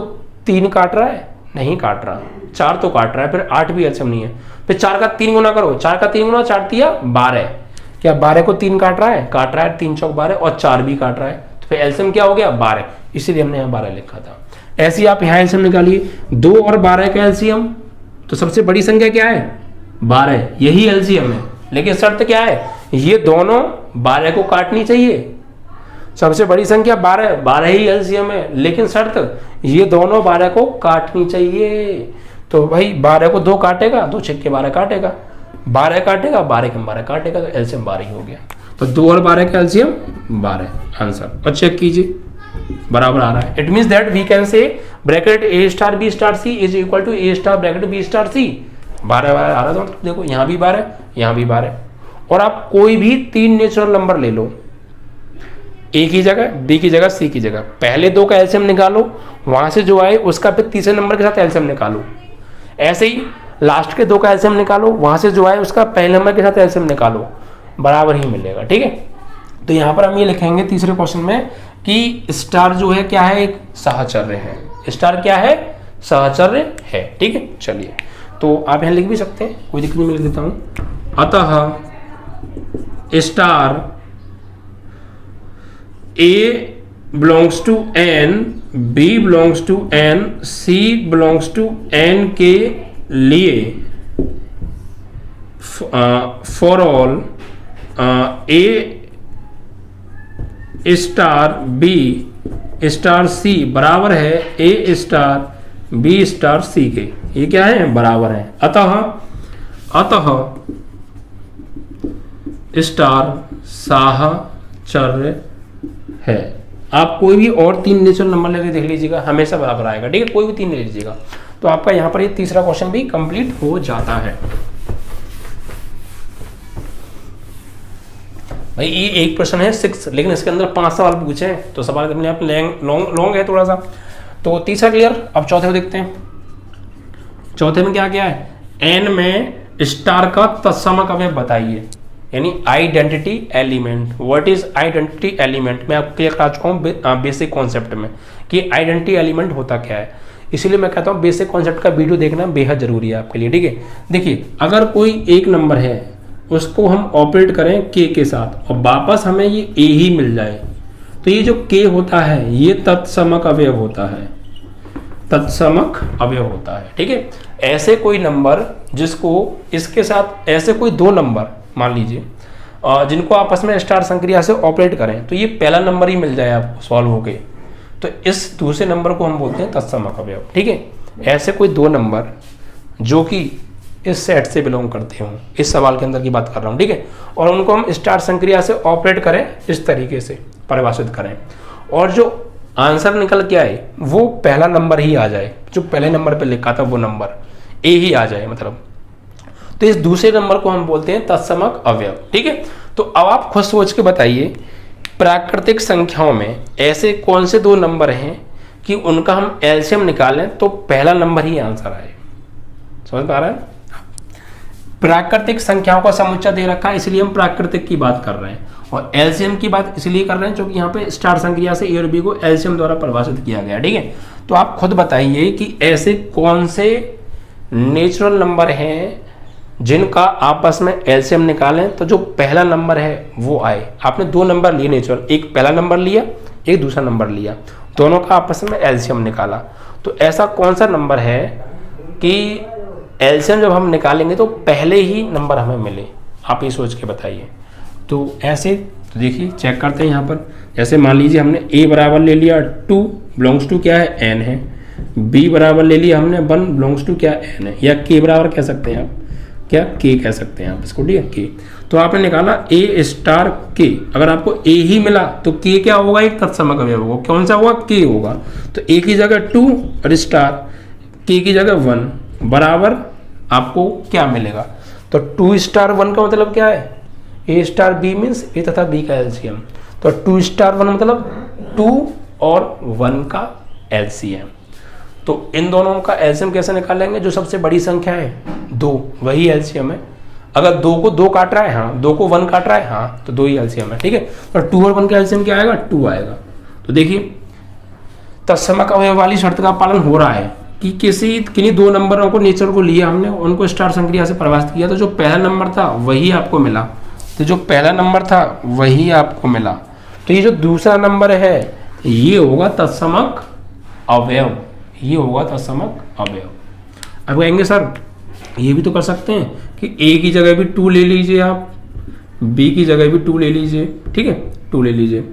3 काट रहा है, नहीं काट रहा, 4 तो काट रहा है, फिर 8 भी एलसीएम नहीं है। फिर 4 का 3 गुना करो, 4 का 3 गुना 4 दिया 12। क्या 12 को 3 काट रहा है, 3 चौक 12, और 4 भी काट रहा है, तो फिर एलसीएम क्या हो गया, 12। इसीलिए हमने यहाँ 12 लिखा था। ऐसे ही आप यहाँ एलसीएम निकालिए, 2 और 12 का एलसीएम। तो सबसे बड़ी संख्या क्या है, 12, यही एलसीएम है। लेकिन शर्त क्या है, ये दोनों 12 को काटनी चाहिए। सबसे बड़ी संख्या 12, 12 ही एलसीएम है, लेकिन शर्त ये दोनों 12 को काटनी चाहिए। तो भाई 12 को 2 काटेगा, 2 छक्के 12 काटेगा, 12 काटेगा, 12 के 12 काटेगा, तो एलसीएम 12 ही हो गया। तो 2 और 12 का एलसीएम 12 आंसर। और चेक कीजिए बराबर आ रहा है। It means that we can say bracket A star B star C is equal to A star bracket B star C. 12 आ रहा था, देखो यहाँ भी 12, यहाँ भी 12। और आप कोई भी 3 नेचुरल नंबर ले लो, ए की जगह, बी की जगह, सी की जगह, पहले 2 का एलसीएम निकालो, वहां से जो आए उसका फिर तीसरे नंबर के साथ एलसीएम निकालो। ऐसे ही लास्ट के 2 का एलसीएम निकालो, वहां से जो आए उसका पहले नंबर के साथ एलसीएम निकालो, बराबर ही मिलेगा, ठीक है। तो यहाँ पर हम ये लिखेंगे तीसरे क्वेश्चन में कि स्टार जो है क्या है, एक सहचर्य है। स्टार क्या है, सहचर्य है, ठीक है। चलिए तो आप यहाँ लिख भी सकते हैं, कोई दिक्कत नहीं, मैं लिख देता हूं। अतः star A belongs to N, B belongs to N, C belongs to N के लिए for all A star B star C बराबर है A star B star C के। ये क्या है, बराबर है। अतः स्टार साहचर्य है। आप कोई भी और 3 नेचुरल नंबर लेके देख लीजिएगा, हमेशा बराबर आएगा, ठीक है। कोई भी 3 ले लीजिएगा, तो आपका यहाँ पर ये तीसरा क्वेश्चन भी कंप्लीट हो जाता है। भाई ये एक प्रश्न है 6, लेकिन इसके अंदर 5 सवाल पूछे हैं, तो सवाल अपने आप लॉन्ग है थोड़ा सा। तो तीसरा क्लियर। अब चौथे को देखते हैं। चौथे में क्या क्या है, एन में स्टार का तत्समक अवयव बताइए, यानी identity element. What is identity element, मैं आपको क्लियर करा चुका हूँ बेसिक कॉन्सेप्ट में कि आइडेंटिटी एलिमेंट होता क्या है। इसीलिए मैं कहता हूँ बेसिक कॉन्सेप्ट का वीडियो देखना बेहद जरूरी है आपके लिए, ठीक है। देखिए अगर कोई एक नंबर है उसको हम ऑपरेट करें के साथ और वापस हमें ये ए ही मिल जाए, तो ये जो के होता है ये तत्समक अवयव होता है, तत्समक अवयव होता है, ठीक है। ऐसे कोई नंबर जिसको इसके साथ ऐसे कोई दो नंबर मान लीजिए जिनको आपस में स्टार संक्रिया से ऑपरेट करें तो ये पहला नंबर ही मिल जाए आपको सॉल्व होके, तो इस दूसरे नंबर को हम बोलते हैं तत्समक अवयव, ठीक है। ऐसे कोई दो नंबर जो कि इस सेट से बिलोंग करते हों, इस सवाल के अंदर की बात कर रहा हूँ, ठीक है, और उनको हम स्टार संक्रिया से ऑपरेट करें, इस तरीके से परिभाषित करें और जो आंसर निकल के आए वो पहला नंबर ही आ जाए, जो पहले नंबर पे लिखा था वो नंबर ए ही आ जाए मतलब, तो इस दूसरे नंबर को हम बोलते हैं तत्समक अवयव, ठीक है। तो अब आप खुद सोच के बताइए प्राकृतिक संख्याओं में ऐसे कौन से दो नंबर हैं कि उनका हम एलसीएम निकालें तो पहला नंबर ही आंसर आए। समझ पा रहे हैं? प्राकृतिक संख्याओं का समुच्चय दे रखा है इसलिए हम प्राकृतिक की बात कर रहे हैं और एलसीएम की बात इसलिए कर रहे हैं क्योंकि यहाँ पे स्टार संक्रिया से ए और बी को एलसीएम द्वारा परिभाषित किया गया, ठीक है। तो आप खुद बताइए कि ऐसे कौन से नेचुरल नंबर हैं जिनका आपस में एलसीएम निकालें तो जो पहला नंबर है वो आए। आपने दो नंबर लिए नेचुरल, एक पहला नंबर लिया एक दूसरा नंबर लिया, दोनों का आपस में एलसीएम निकाला, तो ऐसा कौन सा नंबर है कि एलसीएम जब हम निकालेंगे तो पहले ही नंबर हमें मिले, आप ये सोच के बताइए। तो ऐसे तो देखिए चेक करते हैं यहाँ पर, जैसे मान लीजिए हमने ए बराबर ले लिया 2 बिलोंग्स टू क्या है एन है, बी बराबर ले लिया हमने 1 बिलोंग्स टू क्या एन है, या के बराबर कह सकते हैं आप, क्या के कह सकते हैं आप इसको, ठीक है के। तो आपने निकाला ए स्टार के, अगर आपको ए ही मिला तो के क्या होगा, एक तत्समक अवयव होगा, कौन सा होगा के होगा, तो ए की जगह 2 और स्टार के की जगह 1 बराबर आपको क्या मिलेगा, तो 2 स्टार 1 का मतलब क्या है, ए स्टार बी मीन्स ए तथा बी का एलसीएम, तो 2 स्टार 1 मतलब 2 और 1 का एलसीएम। तो इन दोनों का एलसीएम कैसे निकालेंगे, जो सबसे बड़ी संख्या है 2 वही एलसीएम है, अगर 2 को 2 काट रहा है हाँ, 2 को 1 काट रहा है हाँ, तो 2 ही एलसीएम है, ठीक है। तो 2 और 1 का एलसीएम क्या आएगा 2 आएगा। तो देखिए तत्समक अवयव वाली शर्त का पालन हो रहा है कि किन्हीं दो नंबरों को नेचर को लिया हमने, उनको स्टार संक्रिया से परिभाषित किया, तो जो पहला नंबर था वही आपको मिला, तो जो पहला नंबर था वही आपको मिला, तो ये जो दूसरा नंबर है ये होगा तत्समक अवयव, ये होगा तत्समक अवयव। अब कहेंगे सर ये भी तो कर सकते हैं कि ए की जगह भी 2 ले लीजिए आप, बी की जगह भी 2 ले लीजिए, ठीक है 2 ले लीजिए,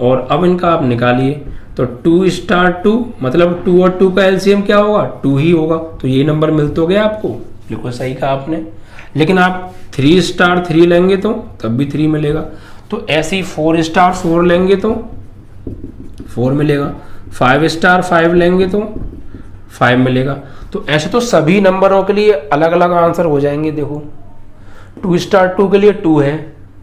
और अब इनका आप निकालिए, तो 2 स्टार 2 मतलब 2 और 2 का एलसीएम क्या होगा 2 ही होगा, तो ये नंबर मिल तो गया आपको, बिल्कुल सही कहा आपने। लेकिन आप 3 स्टार 3 लेंगे तो तब भी 3 मिलेगा, तो ऐसे ही 4 स्टार 4 लेंगे तो 4 मिलेगा, 5 स्टार 5 लेंगे तो 5 मिलेगा। तो ऐसे तो सभी नंबरों के लिए अलग अलग आंसर हो जाएंगे। देखो 2 स्टार 2 के लिए 2 है,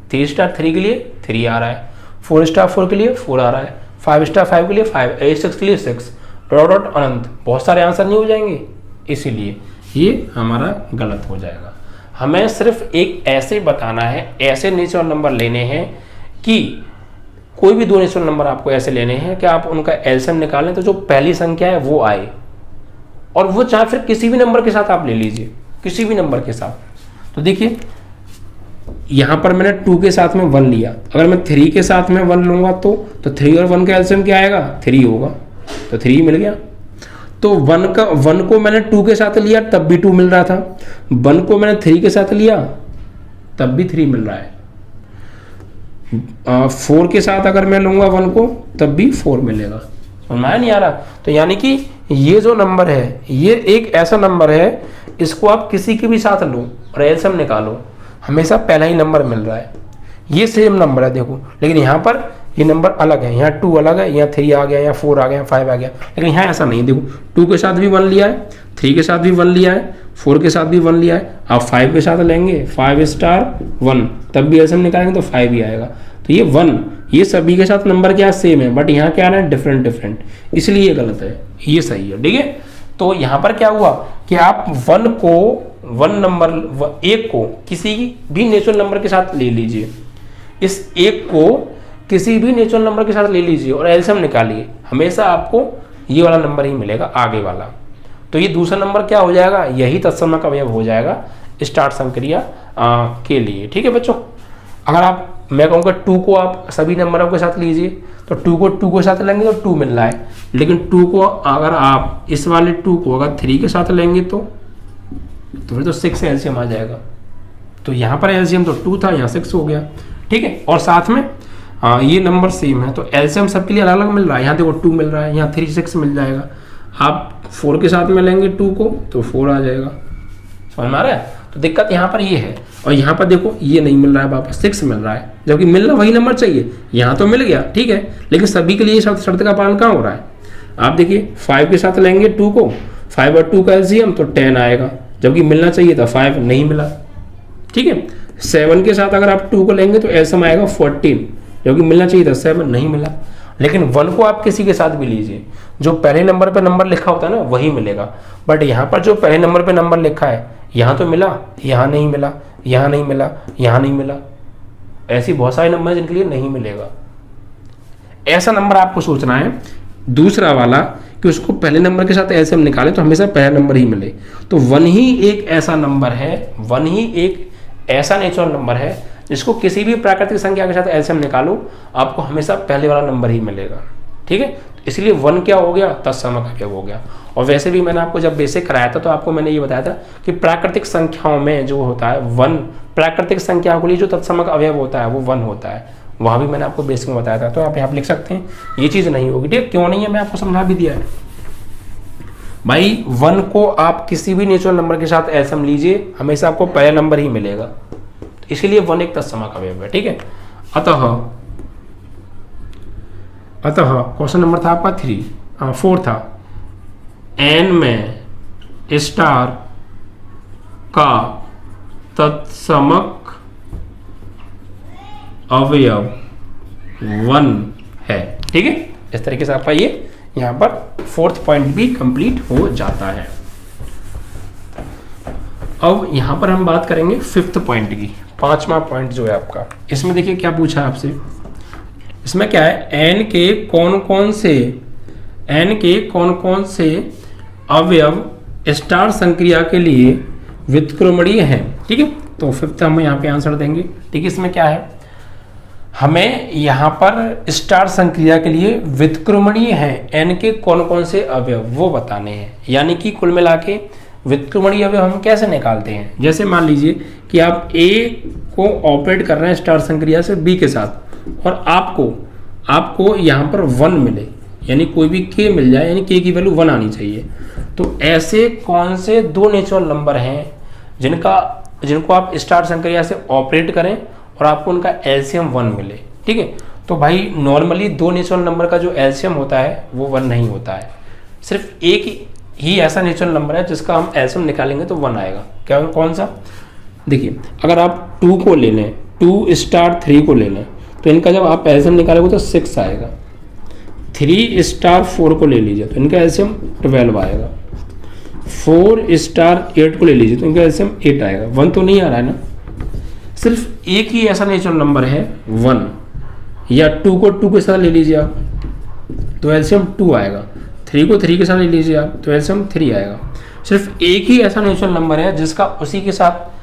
3 स्टार 3 के लिए 3 आ रहा है, 4 स्टार 4 के लिए 4 आ रहा है, 5 स्टार 5 के लिए 5, 6 के लिए 6, डॉट डॉट अनंत, बहुत सारे आंसर नहीं हो जाएंगे, इसीलिए ये हमारा गलत हो जाएगा। हमें सिर्फ एक ऐसे बताना है, ऐसे नेचुरल नंबर लेने हैं कि कोई भी दो नेचुरल नंबर आपको ऐसे लेने हैं कि आप उनका एलसीएम निकालें तो जो पहली संख्या है वो आए, और वो चाहे फिर किसी भी नंबर के साथ आप ले लीजिए, किसी भी नंबर के साथ। तो देखिए यहां पर मैंने 2 के साथ में 1 लिया, अगर मैं 3 के साथ में 1 लूंगा तो 3 और 1 का एलसीएम क्या आएगा 3 होगा, तो 3 मिल गया। तो 1 को मैंने 2 के साथ लिया तब भी 2 मिल रहा था, 1 को मैंने 3 के साथ लिया तब भी 3 मिल रहा है, 4 के साथ अगर मैं लूंगा 1 को तब भी 4 मिलेगा। समझ में नहीं आ रहा? तो यानी कि ये जो नंबर है ये एक ऐसा नंबर है, इसको आप किसी के भी साथ लो और एलसीएम निकालो, हमेशा पहला ही नंबर मिल रहा है, ये सेम नंबर है देखो। लेकिन यहाँ पर ये नंबर अलग है, यहाँ 2 अलग है, यहाँ 3 आ गया, यहाँ 4 आ गया, 5 आ गया, लेकिन यहाँ ऐसा नहीं। देखो 2 के साथ भी 1 लिया है, 3 के साथ भी 1 लिया है, 4 के साथ भी 1 लिया है, आप 5 के साथ लेंगे 5 स्टार 1 तब भी एलसीएम निकालेंगे तो 5 ही आएगा। तो ये 1 ये सभी के साथ नंबर क्या सेम है, बट यहाँ क्या है डिफरेंट, इसलिए ये गलत है, ये सही है, ठीक है। तो यहाँ पर क्या हुआ कि आप 1 को किसी भी नेचुरल नंबर के साथ ले लीजिए, इस 1 को किसी भी नेचुरल नंबर के साथ ले लीजिए और एलसीएम निकालिए, हमेशा आपको ये वाला नंबर ही मिलेगा आगे वाला। तो ये दूसरा नंबर क्या हो जाएगा, यही तत्समक अवयव हो जाएगा स्टार्ट संक्रिया के लिए। ठीक है बच्चों, अगर आप मैं कहूँगा 2 को आप सभी नंबरों के साथ लीजिए तो 2 को 2 के साथ लेंगे तो 2 मिल रहा है, लेकिन 2 को अगर आप इस वाले 2 को अगर 3 के साथ लेंगे तो फिर तो 6 एलसीएम आ जाएगा। तो यहाँ पर एलसीएम तो 2 था, यहाँ 6 हो गया। ठीक है, और साथ में ये नंबर सेम है तो एलसीएम सबके लिए अलग अलग मिल रहा है। यहाँ देखो 2 मिल रहा है, यहाँ 3 6 मिल जाएगा। आप 4 के साथ में लेंगे 2 को तो 4 आ जाएगा। समझ में आ रहा है? तो दिक्कत यहाँ पर ये है। और यहाँ पर देखो ये नहीं मिल रहा है, वापस 6 मिल रहा है, जबकि मिलना वही नंबर चाहिए। यहाँ तो मिल गया, ठीक है, लेकिन सभी के लिए शर्त का पालन कहाँ हो रहा है। आप देखिए 5 के साथ लेंगे 2 को, 5 और 2 का एलसीएम तो 10 आएगा, जबकि मिलना चाहिए था 5, नहीं मिला। ठीक है, 7 के साथ अगर आप 2 को लेंगे तो एलसीएम आएगा 14, जबकि मिलना चाहिए था 7, नहीं मिला। लेकिन 1 को आप किसी के साथ भी लीजिए, जो पहले नंबर पे नंबर लिखा होता है ना वही मिलेगा। बट यहाँ पर जो पहले नंबर पे नंबर लिखा है, यहाँ तो मिला, यहाँ नहीं मिला, यहाँ नहीं मिला, यहाँ नहीं मिला। ऐसी बहुत सारे नंबर जिनके लिए नहीं मिलेगा। ऐसा नंबर आपको सोचना है दूसरा वाला कि उसको पहले नंबर के साथ एलसीएम निकाले तो हमेशा पहला नंबर ही मिले। तो 1 ही एक ऐसा नंबर है, 1 ही एक ऐसा नेचुरल नंबर है जिसको किसी भी प्राकृतिक संख्या के साथ एलसीएम निकालो आपको हमेशा पहले वाला नंबर ही मिलेगा। ठीक है, इसलिए 1 क्या हो गया, तत्समक अवयव हो गया। और वैसे भी मैंने आपको जब बेसिक कराया था तो आपको मैंने ये बताया था कि प्राकृतिक संख्याओं में जो होता है 1, प्राकृतिक संख्याओं के लिए जो तत्समक अवयव होता है वो 1 होता है। वहाँ भी मैंने आपको बेसिक में बताया था, तो आप यहाँ लिख सकते हैं। ये चीज़ नहीं होगी, ठीक है, क्यों नहीं है मैं आपको समझा भी दिया है भाई। 1 को आप किसी भी नेचुरल नंबर के साथ एलसीएम लीजिए, हमेशा आपको पहला नंबर ही मिलेगा, इसीलिए 1 एक तत्समक अवयव है। ठीक है, अतः क्वेश्चन नंबर था आपका 4 था, n में स्टार का तत्समक अवयव 1 है। ठीक है, इस तरीके से आपका ये यहाँ पर 4th पॉइंट भी कंप्लीट हो जाता है। अब यहाँ पर हम बात करेंगे 5th पॉइंट की, 5वां पॉइंट जो है आपका। इसमें देखिए क्या पूछा है आपसे, इसमें क्या है, n के कौन कौन से अवयव स्टार संक्रिया के लिए व्युत्क्रमणीय हैं। ठीक है, तो 5th हम यहाँ पे आंसर देंगे। ठीक है, इसमें क्या है, हमें यहाँ पर स्टार संक्रिया के लिए व्युत्क्रमणीय है n के कौन से अवयव वो बताने हैं। यानी कि कुल मिला के व्युत्क्रमणीय अवयव हम कैसे निकालते हैं। जैसे मान लीजिए कि आप a को ऑपरेट कर रहे हैं स्टार संक्रिया से b के साथ, और आपको यहाँ पर 1 मिले, यानी कोई भी k मिल जाए, यानी k की वैल्यू 1 आनी चाहिए। तो ऐसे कौन से 2 नेचुरल नंबर हैं जिनको आप स्टार संक्रिया से ऑपरेट करें और आपको उनका एलसीएम 1 मिले। ठीक है, तो भाई नॉर्मली 2 नेचुरल नंबर का जो एलसीएम होता है वो 1 नहीं होता है। सिर्फ एक ही ऐसा नेचुरल नंबर है जिसका हम एलसीएम निकालेंगे तो 1 आएगा। क्या, कौन सा? देखिए, अगर आप 2 को ले लें, 2 स्टार 3 को ले लें, तो इनका जब आप एलसीएम निकालोगे तो 6 आएगा। 3 स्टार 4 को ले लीजिए तो इनका एलसीएम 12 आएगा। 4 स्टार 8 को ले लीजिए तो इनका एलसीएम 8 आएगा। 1 तो नहीं आ रहा है ना। सिर्फ एक ही ऐसा नेचुरल नंबर है 1, या 2 को 2 के साथ ले लीजिए आप तो एलसीएम 2 आएगा। 3 को 3 के साथ ले लीजिए आप तो एलसीएम 3 आएगा। सिर्फ एक ही ऐसा नेचुरल नंबर है जिसका उसी के साथ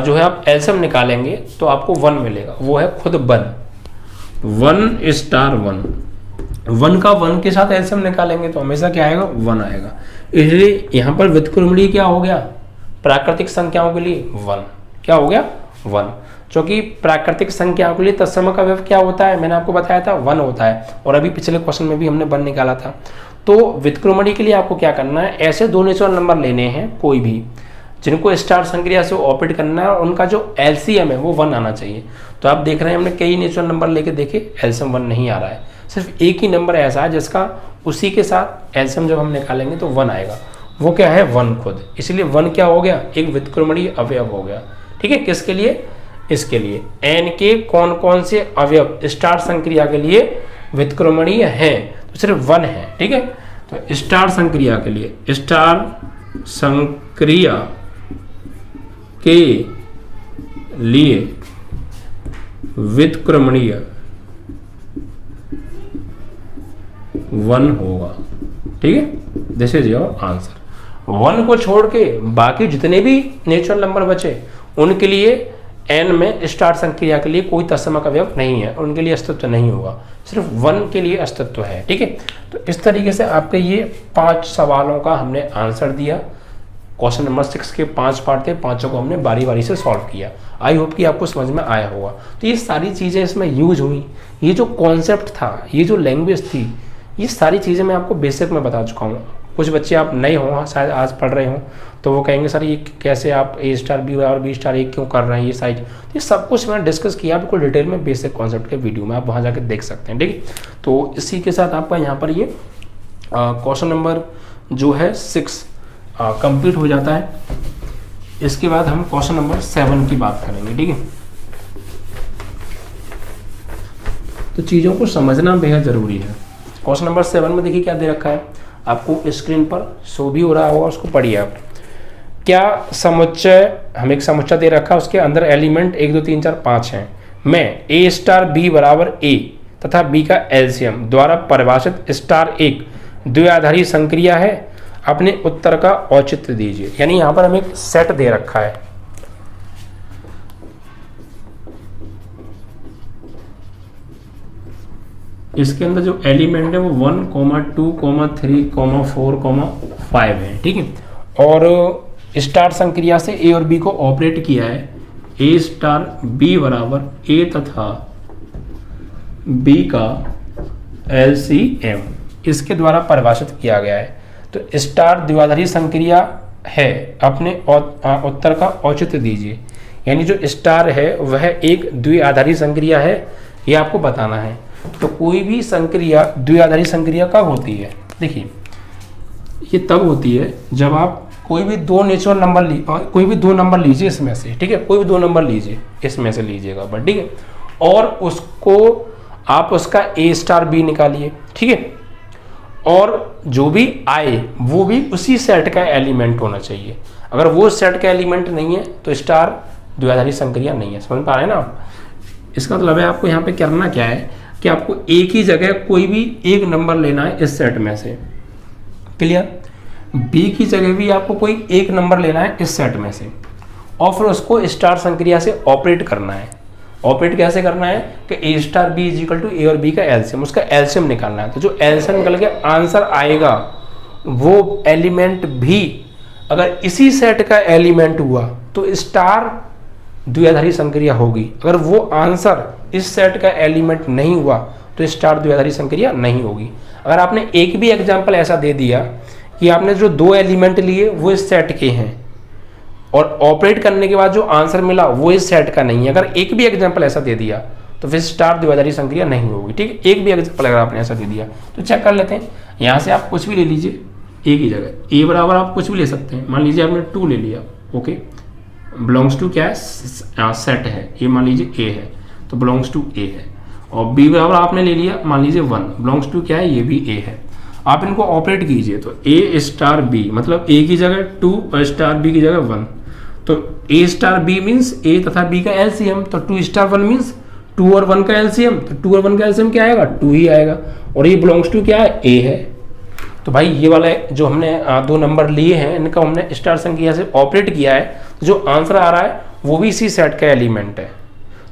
जो है आप एलसीएम निकालेंगे तो आपको 1 मिलेगा, वो है खुद 1 स्टार 1 का 1 के साथ एलसीएम निकालेंगे तो हमेशा क्या आएगा, 1 आएगा। इसलिए यहाँ पर व्युत्क्रमणीय क्या हो गया, प्राकृतिक संख्याओं के लिए 1 क्या हो गया, 1। क्योंकि प्राकृतिक संख्याओं के लिए तत्समक अवयव क्या होता है, मैंने आपको बताया था 1 होता है, और अभी पिछले क्वेश्चन में भी हमने 1 निकाला था। तो व्युत्क्रमणीय के लिए आपको क्या करना है, ऐसे 2 नेचुरल नंबर लेने हैं कोई भी जिनको स्टार संक्रिया से ऑपरेट करना है, और उनका जो एलसीएम है वो 1 आना चाहिए। तो आप देख रहे हैं हमने कई नेचुरल नंबर लेके देखे, एलसीएम 1 नहीं आ रहा है। सिर्फ एक ही नंबर ऐसा है जिसका उसी के साथ एलसीएम जब हम निकालेंगे तो 1 आएगा, वो क्या है, 1 खुद। इसलिए 1 क्या हो गया, एक व्युत्क्रमणीय अवयव हो गया। ठीक है, किसके लिए, इसके लिए n के कौन से अवयव स्टार संक्रिया के लिए व्युत्क्रमणीय हैं, तो सिर्फ 1 है। ठीक है, तो स्टार संक्रिया के लिए, स्टार संक्रिया के लिए व्युत्क्रमणीय 1 होगा। ठीक है, दिस इज योर आंसर। 1 को छोड़ के बाकी जितने भी नेचुरल नंबर बचे उनके लिए n में स्टार संक्रिया के लिए कोई तत्समक अवयव नहीं है, उनके लिए अस्तित्व नहीं होगा, सिर्फ 1 के लिए अस्तित्व है। ठीक है, तो इस तरीके से आपके ये 5 सवालों का हमने आंसर दिया। क्वेश्चन नंबर 6 के 5 पार्ट थे, पांचों को हमने बारी बारी से सॉल्व किया। आई होप कि आपको समझ में आया होगा। तो ये सारी चीज़ें इसमें यूज हुई, ये जो कॉन्सेप्ट था, ये जो लैंग्वेज थी, ये सारी चीज़ें मैं आपको बेसिक में बता चुका हूँ। कुछ बच्चे आप नए हों, शायद आज पढ़ रहे हों, तो वो कहेंगे सर ये कैसे आप A स्टार B और B स्टार A क्यों कर रहे हैं, ये साइज, ये सब कुछ मैंने डिस्कस किया बिल्कुल डिटेल में बेसिक कॉन्सेप्ट के वीडियो में, आप वहाँ जाकर देख सकते हैं। ठीक है, तो इसी के साथ आपका यहाँ पर ये क्वेश्चन नंबर जो है 6 कंप्लीट हो जाता है। इसके बाद हम क्वेश्चन नंबर 7 की बात करेंगे। ठीक है, तो चीज़ों को समझना बेहद ज़रूरी है। क्वेश्चन नंबर 7 में देखिए क्या दे रखा है, आपको स्क्रीन पर शो भी हो रहा होगा, उसको पढ़िए आप। क्या समुच्चय, हम एक समुच्चय दे रखा है, उसके अंदर एलिमेंट 1 2 3 4 5 हैं, मैं A स्टार B बराबर A तथा B का एलसीएम द्वारा परिभाषित स्टार एक द्विआधारी संक्रिया है, अपने उत्तर का औचित्य दीजिए। यानी यहाँ पर हमें एक सेट दे रखा है, इसके अंदर जो एलिमेंट है वो 1, 2, 3, 4, 5 है। ठीक है, और स्टार संक्रिया से A और B को ऑपरेट किया है, A स्टार B बराबर A तथा B का एलसीएम इसके द्वारा परिभाषित किया गया है। तो स्टार द्विआधारी संक्रिया है, अपने उत्तर का औचित्य दीजिए। यानी जो स्टार है वह एक द्विआधारी संक्रिया है, ये आपको बताना है। तो कोई भी संक्रिया द्विआधारी संक्रिया कब होती है, देखिए ये तब होती है जब आप कोई भी दो नेचुरल नंबर कोई भी 2 नंबर लीजिए इसमें से, ठीक है, कोई भी 2 नंबर लीजिए, इसमें से लीजिएगा बट, ठीक है, और उसको आप उसका A स्टार B निकालिए, ठीक है, और जो भी आए वो भी उसी सेट का एलिमेंट होना चाहिए। अगर वो सेट का एलिमेंट नहीं है तो स्टार द्विआधारी संक्रिया नहीं है। समझ पा रहे हैं ना आप? इसका मतलब है आपको यहाँ पे करना क्या है कि आपको एक ही जगह कोई भी एक नंबर लेना है इस सेट में से, क्लियर। B की जगह भी आपको कोई एक नंबर लेना है इस सेट में से, और फिर उसको स्टार संक्रिया से ऑपरेट करना है। ऑपरेट कैसे करना है कि A star B is equal to A और B का एलसीएम, उसका एलसीएम निकालना है। तो जो एलसीएम निकल के आंसर आएगा वो एलिमेंट भी अगर इसी सेट का एलिमेंट हुआ तो स्टार द्विआधारी संक्रिया होगी। अगर वो आंसर इस सेट का एलिमेंट नहीं हुआ तो स्टार द्विआधारी संक्रिया नहीं होगी। अगर आपने एक भी एग्जांपल ऐसा दे दिया कि आपने जो 2 एलिमेंट लिए वो इस सेट के हैं और ऑपरेट करने के बाद जो आंसर मिला वो इस सेट का नहीं है, अगर एक भी एग्जांपल ऐसा दे दिया तो फिर स्टार द्विआधारी संक्रिया नहीं होगी। ठीक है, एक भी एग्जांपल अगर आपने ऐसा दे दिया तो चेक कर लेते हैं। यहाँ से आप कुछ भी ले लीजिए ए की जगह, ए बराबर आप कुछ भी ले सकते हैं। मान लीजिए आपने 2 ले लिया, ओके, बिलोंग्स टू क्या है, सेट है, ये मान लीजिए ए है तो बिलोंग्स टू ए है, और बी बराबर आपने ले लिया मान लीजिए 1, बिलोंग्स टू क्या है, ये भी ए है। आप इनको ऑपरेट कीजिए तो ए स्टार बी मतलब ए की जगह 2 और स्टार बी की जगह 1, तो ए स्टार बी मीन्स ए तथा बी का एलसीएम, तो 2 स्टार 1 मीन्स 2 और 1 का एलसीएम, तो 2 और 1 का एलसीएम क्या आएगा, 2 ही आएगा, और ये बिलोंग्स टू क्या है, ए है। तो भाई ये वाला जो हमने 2 नंबर लिए हैं इनका हमने स्टार संख्या से ऑपरेट किया है, तो जो आंसर आ रहा है वो भी इसी सेट का एलिमेंट है।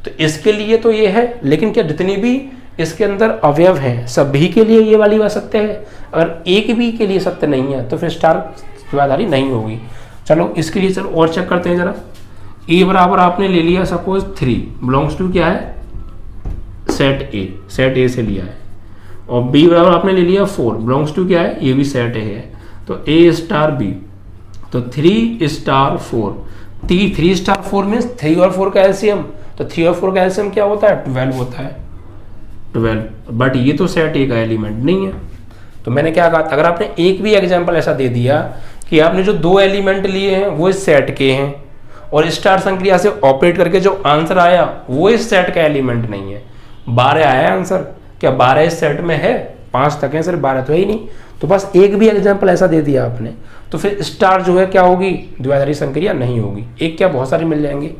तो इसके लिए तो ये है, लेकिन क्या जितनी भी इसके अंदर अवयव हैं सभी के लिए ये वाली बात सत्य है? अगर एक भी के लिए सत्य नहीं है तो फिर स्टार द्विआधारी नहीं होगी। चलो इसके लिए चलो और चेक करते हैं जरा। ए बराबर आपने ले लिया सपोज 3, बिलोंग्स टू क्या है, सेट ए से लिया है, और बी बराबर आपने ले लिया 4, बिलोंग्स टू क्या है, ये भी सेट ए है, तो ए स्टार बी, तो 3 स्टार 4, 3 स्टार 4 मीन्स 3 और 4 का एलसीएम, तो 3 और 4 का एलसीएम क्या होता है, 12 होता है, 12, बट ये तो सेट ए का एलिमेंट नहीं है। तो मैंने क्या कहा, अगर आपने एक भी एग्जाम्पल ऐसा दे दिया कि आपने जो 2 एलिमेंट लिए हैं वो इस सेट के हैं और स्टार संक्रिया से ऑपरेट करके जो आंसर आया वो इस सेट का एलिमेंट नहीं है, 12 आया आंसर, क्या 12 इस सेट में है, 5 तक है, सिर्फ 12 तो है ही नहीं। तो बस एक भी एग्जाम्पल ऐसा दे दिया आपने तो फिर स्टार जो है क्या होगी, द्विआधारी संक्रिया नहीं होगी। एक क्या बहुत सारे मिल जाएंगे।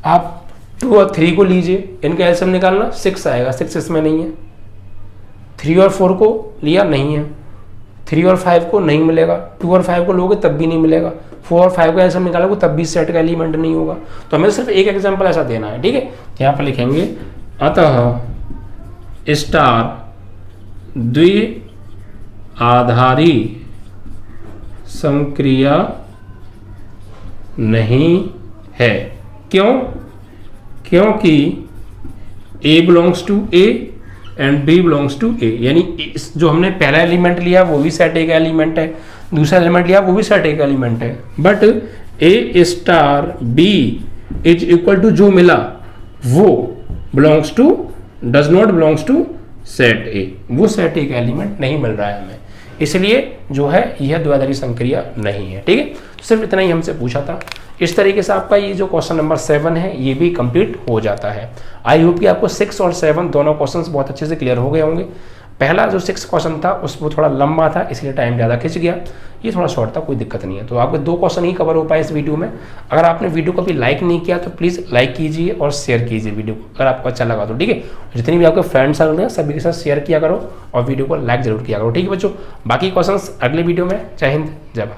आप 2 और 3 को लीजिए, इनका एलसीएम निकालना 6 आएगा, 6 इसमें नहीं है। 3 और 4 को लिया नहीं है, 3 और 5 को नहीं मिलेगा, 2 और 5 को लोगे तब भी नहीं मिलेगा, 4 और 5 को ऐसा निकालोगे तब भी सेट का एलिमेंट नहीं होगा। तो हमें सिर्फ एक एग्जांपल ऐसा देना है, ठीक है। यहाँ पर लिखेंगे अतः स्टार द्विआधारी संक्रिया नहीं है। क्यों? क्योंकि A belongs to A and B belongs to A, यानी जो हमने पहला एलिमेंट लिया वो भी सेट A का एलिमेंट है, दूसरा एलिमेंट लिया वो भी सेट A का एलिमेंट है, but A star B is equal to जो मिला वो belongs to does not belongs to set A, वो सेट A का एलिमेंट नहीं मिल रहा है हमें, इसलिए जो है यह द्विआधारी संक्रिया नहीं है, ठीक है। तो सिर्फ इतना ही हमसे पूछा था। इस तरीके से आपका ये जो क्वेश्चन नंबर 7 है ये भी कंप्लीट हो जाता है। आई होप कि आपको 6 और 7 दोनों क्वेश्चंस बहुत अच्छे से क्लियर हो गए होंगे। पहला जो 6 क्वेश्चन था उसको थोड़ा लंबा था इसलिए टाइम ज़्यादा खिंच गया, ये थोड़ा शॉर्ट था, कोई दिक्कत नहीं है। तो आपके 2 क्वेश्चन ही कवर हो पाए इस वीडियो में। अगर आपने वीडियो को भी लाइक नहीं किया तो प्लीज़ लाइक कीजिए और शेयर कीजिए वीडियो को, अगर आपको अच्छा लगा तो, ठीक है। जितने भी आपके फ्रेंड्स सर्कल हैं सभी के साथ शेयर किया करो और वीडियो को लाइक जरूर किया करो, ठीक है बच्चों। बाकी क्वेश्चन अगले वीडियो में। जय हिंद, जय भारत।